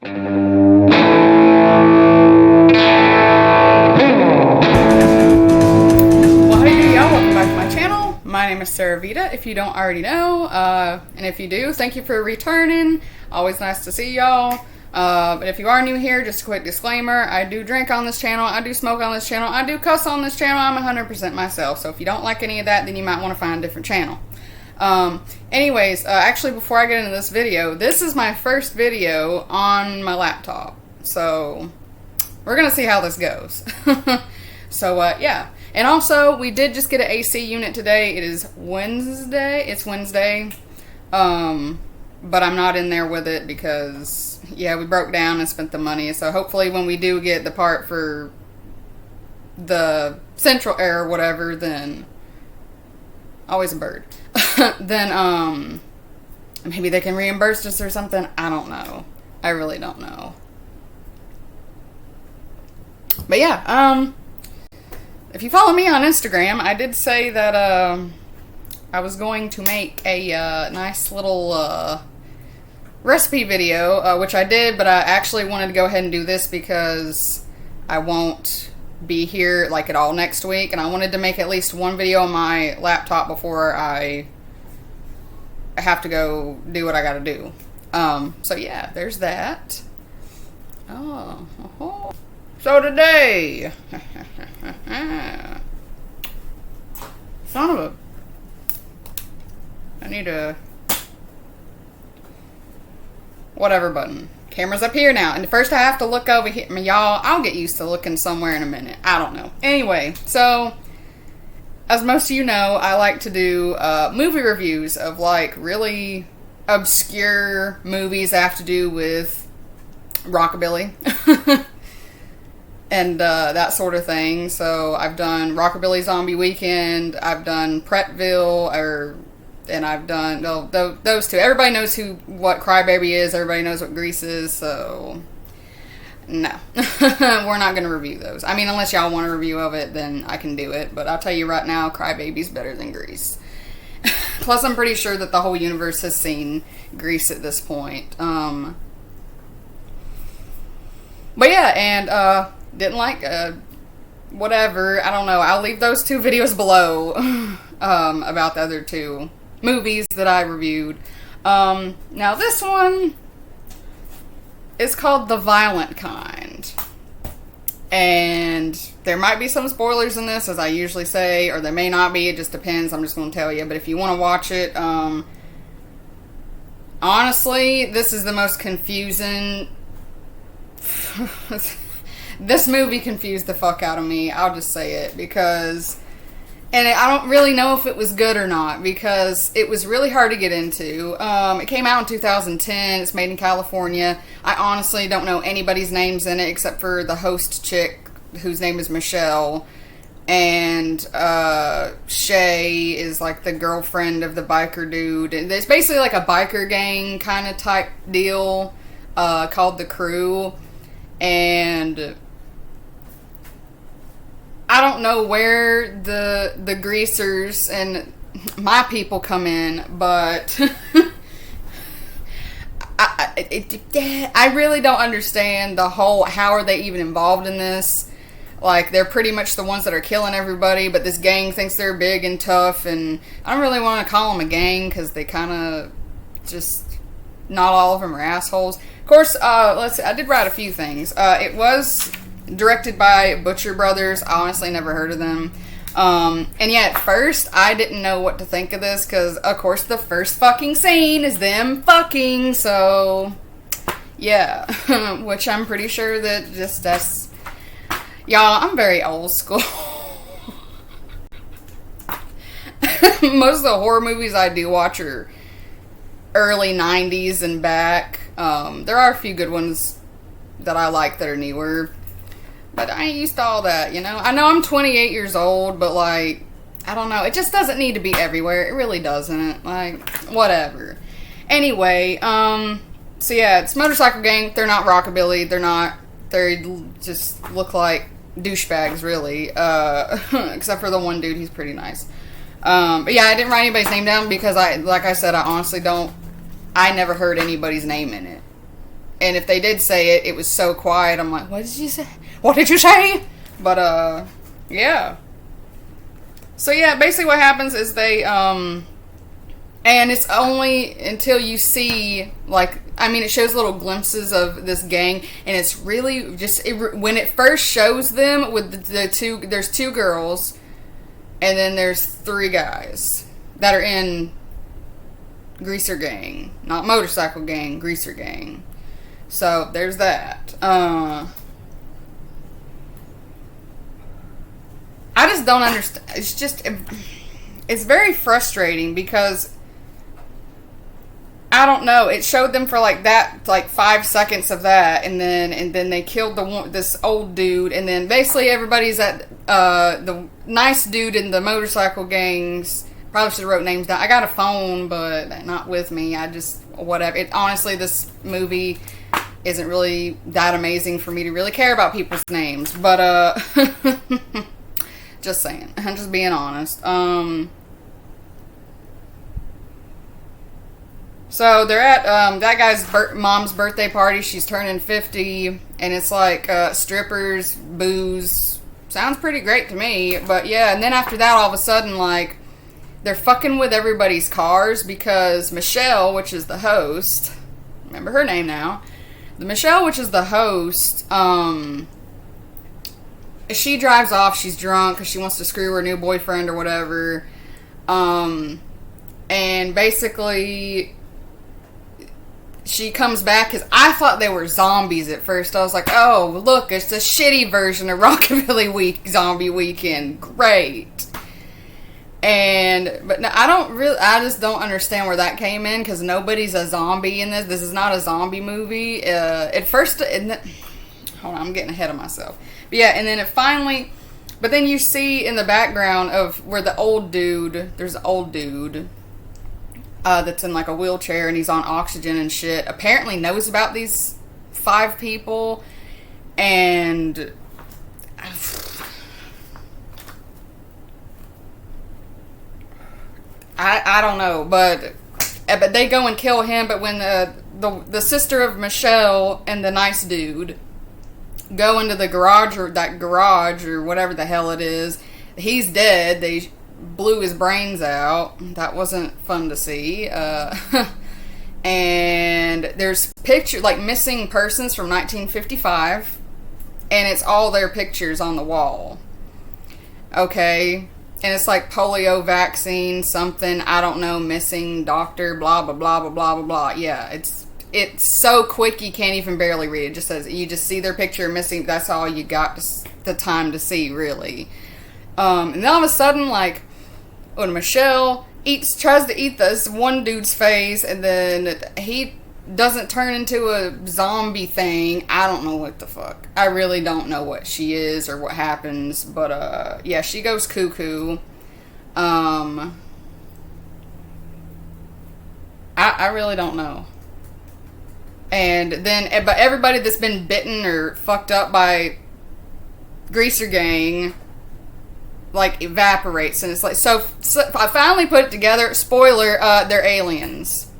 My name is Sarah Vita, if you don't already know, and if you do, thank you for returning. Always nice to see y'all. But if you are new here, just a quick disclaimer, I do drink on this channel, I do smoke on this channel, I do cuss on this channel, I'm 100% myself, so if you don't like any of that, then you might want to find a different channel. Actually, before I get into this video, this is my first video on my laptop, so we're gonna see how this goes. Yeah. And also, we did just get an AC unit today. It is Wednesday. It's Wednesday. But I'm not in there with it because, yeah, we broke down and spent the money. So hopefully when we do get the part for the central air or whatever, then, always a bird, then, maybe they can reimburse us or something. I don't know. I really don't know. But yeah, if you follow me on Instagram, I did say that I was going to make a nice little recipe video, which I did, but I actually wanted to go ahead and do this because I won't be here like at all next week, and I wanted to make at least one video on my laptop before I have to go do what I gotta do. So yeah, there's that. So today, son of a, I need a, whatever button. Camera's up here now, and first I have to look over here. Y'all, I'll get used to looking somewhere in a minute. I don't know. Anyway, so, as most of you know, I like to do movie reviews of like really obscure movies that have to do with rockabilly. And that sort of thing. So I've done Rockabilly Zombie Weekend, I've done Pretville, and I've done those two. Everybody knows what Crybaby is, everybody knows what Grease is, so no. We're not going to review those. I mean, unless y'all want a review of it, then I can do it, but I'll tell you right now, Crybaby's better than Grease. Plus, I'm pretty sure that the whole universe has seen Grease at this point. But yeah, and didn't like, whatever, I don't know, I'll leave those two videos below, about the other two movies that I reviewed. Now this one is called The Violent Kind, and there might be some spoilers in this, as I usually say, or there may not be, it just depends, I'm just going to tell you, but if you want to watch it, honestly, this is the most confusing. This movie confused the fuck out of me. I'll just say it, because, and I don't really know if it was good or not, because it was really hard to get into. It came out in 2010. It's made in California. I honestly don't know anybody's names in it except for the host chick, whose name is Michelle, and Shay is like the girlfriend of the biker dude. It's basically like a biker gang kind of type deal, called The Crew. And I don't know where the greasers and my people come in, but I really don't understand the whole, how are they even involved in this? Like, they're pretty much the ones that are killing everybody, but this gang thinks they're big and tough, and I don't really want to call them a gang, because they kind of just, not all of them are assholes. Of course, let's see, I did write a few things. It was directed by Butcher Brothers. I honestly never heard of them. And yeah, at first, I didn't know what to think of this, because, of course, the first fucking scene is them fucking, so, yeah. Which I'm pretty sure that that's... Y'all, I'm very old school. Most of the horror movies I do watch are early 90s and back. There are a few good ones that I like that are newer, but I ain't used to all that, you know? I know I'm 28 years old, but, like, I don't know, it just doesn't need to be everywhere. It really doesn't. Like, whatever. Anyway, so yeah, it's Motorcycle Gang. They're not Rockabilly. They just look like douchebags, really. Except for the one dude, he's pretty nice. But yeah, I didn't write anybody's name down because like I said, I honestly don't, I never heard anybody's name in it. And if they did say it, it was so quiet. I'm like, what did you say? What did you say? But, yeah. So, yeah, basically what happens is they, and it's only until you see, like, I mean, it shows little glimpses of this gang, and it's really just, when it first shows them with the two, there's 2 girls, and then there's 3 guys that are in Greaser Gang. Not Motorcycle Gang, Greaser Gang. So, there's that. I just don't understand. It's just, it's very frustrating because, I don't know, it showed them for like 5 seconds of that, and then they killed this old dude, and then basically everybody's at, the nice dude in the motorcycle gangs, probably should have wrote names down. I got a phone, but not with me. I just, whatever. Honestly, this movie isn't really that amazing for me to really care about people's names, but, just saying. I'm just being honest. So they're at that guy's mom's birthday party. She's turning 50, and it's like strippers, booze. Sounds pretty great to me. But yeah, and then after that, all of a sudden, like, they're fucking with everybody's cars because Michelle, which is the host, remember her name now. The Michelle, which is the host, she drives off. She's drunk because she wants to screw her new boyfriend or whatever. And basically, she comes back because I thought they were zombies at first. I was like, oh, look, it's a shitty version of Rockabilly Zombie Weekend. Great. But no, I just don't understand where that came in because nobody's a zombie in this. This is not a zombie movie. At first, hold on, I'm getting ahead of myself. But yeah, and then but then you see in the background of where there's an old dude that's in like a wheelchair and he's on oxygen and shit, apparently knows about these 5 people, and I don't know, but they go and kill him. But when the sister of Michelle and the nice dude go into the garage or whatever the hell it is, he's dead. They blew his brains out. That wasn't fun to see. And there's pictures, like missing persons from 1955, and it's all their pictures on the wall. Okay. And it's like polio vaccine, something, I don't know, missing doctor, blah, blah, blah, blah, blah, blah, blah. Yeah, it's so quick you can't even barely read. It just says, you just see their picture missing, that's all you got the time to see, really. And then all of a sudden, like, when Michelle tries to eat this one dude's face, and then he doesn't turn into a zombie thing. I don't know what the fuck. I really don't know what she is or what happens, but yeah, she goes cuckoo. I really don't know. And then, but everybody that's been bitten or fucked up by Greaser Gang, like, evaporates, and it's like, so I finally put it together. Spoiler, they're aliens.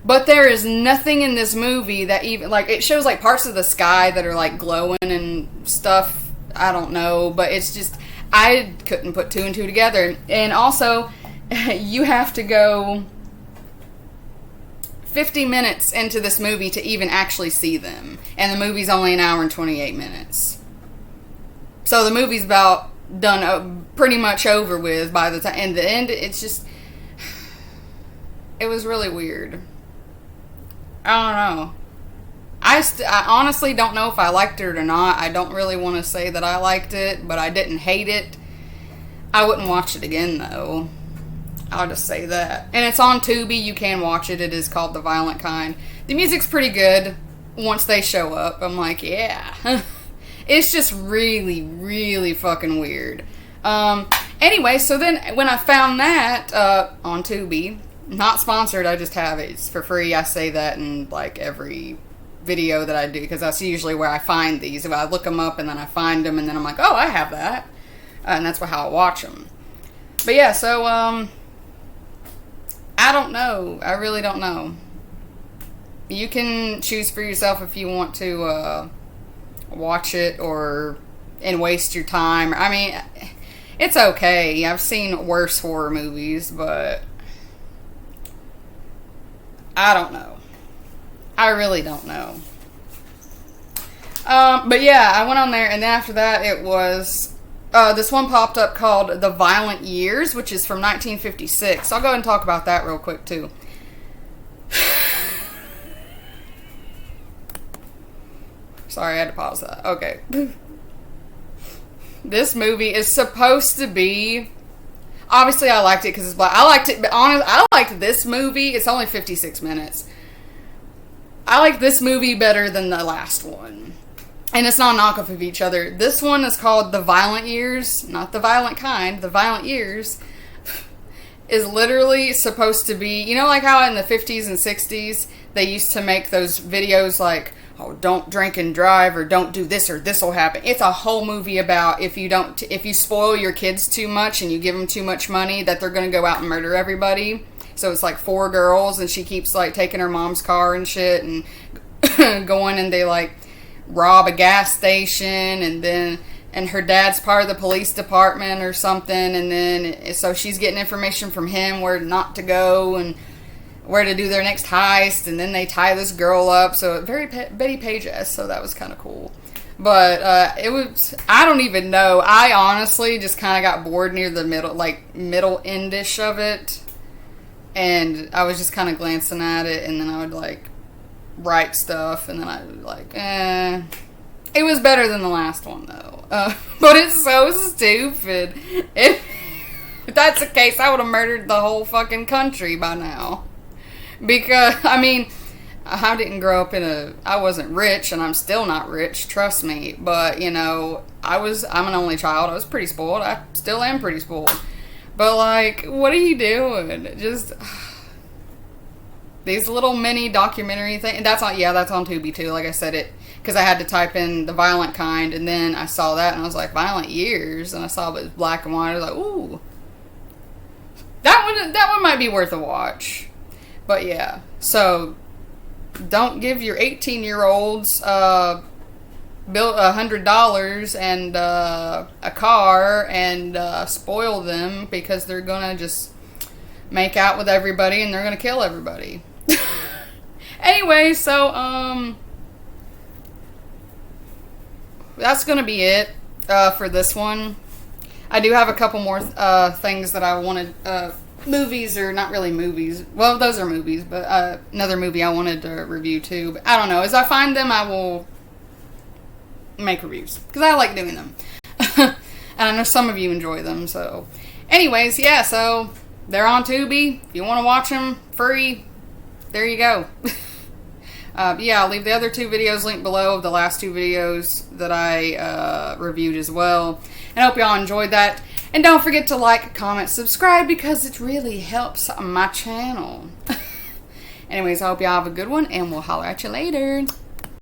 But there is nothing in this movie that even, like, it shows, like, parts of the sky that are, like, glowing and stuff. I don't know, but it's just, I couldn't put 2 and 2 together. And also, you have to go 50 minutes into this movie to even actually see them. And the movie's only an hour and 28 minutes. So the movie's about done, pretty much over with by the time, and the end, it's just, it was really weird. I don't know. I honestly don't know if I liked it or not. I don't really want to say that I liked it, but I didn't hate it. I wouldn't watch it again, though. I'll just say that. And it's on Tubi. You can watch it. It is called The Violent Kind. The music's pretty good once they show up. I'm like, yeah. It's just really, really fucking weird. Anyway, so then when I found that on Tubi, not sponsored, I just have it. It's for free. I say that in like every video that I do because that's usually where I find these. If I look them up and then I find them and then I'm like, oh, I have that. And that's how I watch them. But yeah, so I don't know. I really don't know. you can choose for yourself if you want to watch it and waste your time. I mean, it's okay. I've seen worse horror movies, but I don't know. I really don't know. But yeah, I went on there, and then after that, it was this one popped up called The Violent Years, which is from 1956. I'll go ahead and talk about that real quick too. Sorry, I had to pause that. Okay. This movie is supposed to be... Obviously, I liked it because it's black. I liked it, but honestly, I liked this movie. It's only 56 minutes. I like this movie better than the last one. And it's not a knockoff of each other. This one is called The Violent Years. Not the violent kind. The Violent Years is literally supposed to be... You know, like how in the 50s and 60s, they used to make those videos like... Oh, don't drink and drive, or don't do this, or this will happen. It's a whole movie about if you spoil your kids too much and you give them too much money, that they're going to go out and murder everybody. So it's like 4 girls, and she keeps like taking her mom's car and shit, and going, and they like rob a gas station, and her dad's part of the police department or something, and then so she's getting information from him where not to go and where to do their next heist, and then they tie this girl up. So very Betty Page-esque, so that was kind of cool. But it was, I don't even know. I honestly just kind of got bored near the middle end-ish of it. And I was just kind of glancing at it, and then I would like write stuff, and then I would like, It was better than the last one though. But it's so stupid. If that's the case, I would have murdered the whole fucking country by now. Because, I mean, I didn't grow up I wasn't rich, and I'm still not rich, trust me. But, you know, I'm an only child. I was pretty spoiled. I still am pretty spoiled. But, like, what are you doing? Just, these little mini documentary things. That's on Tubi too, like I said it. Because I had to type in the violent kind, and then I saw that, and I was like, Violent Years? And I saw it was black and white. I was like, ooh. That one might be worth a watch. But yeah, so don't give your 18-year-olds $100 and a car and spoil them, because they're gonna just make out with everybody and they're gonna kill everybody. Anyway, so that's gonna be it for this one. I do have a couple more things that I wanted. Movies, or not really movies. Well, those are movies, but another movie I wanted to review too. But I don't know. As I find them, I will make reviews, because I like doing them. And I know some of you enjoy them. So, anyways, yeah. So they're on Tubi. If you want to watch them free, there you go. Yeah, I'll leave the other 2 videos linked below of the last 2 videos that I reviewed as well. And I hope y'all enjoyed that. And don't forget to like, comment, subscribe, because it really helps my channel. Anyways, I hope y'all have a good one, and we'll holler at you later.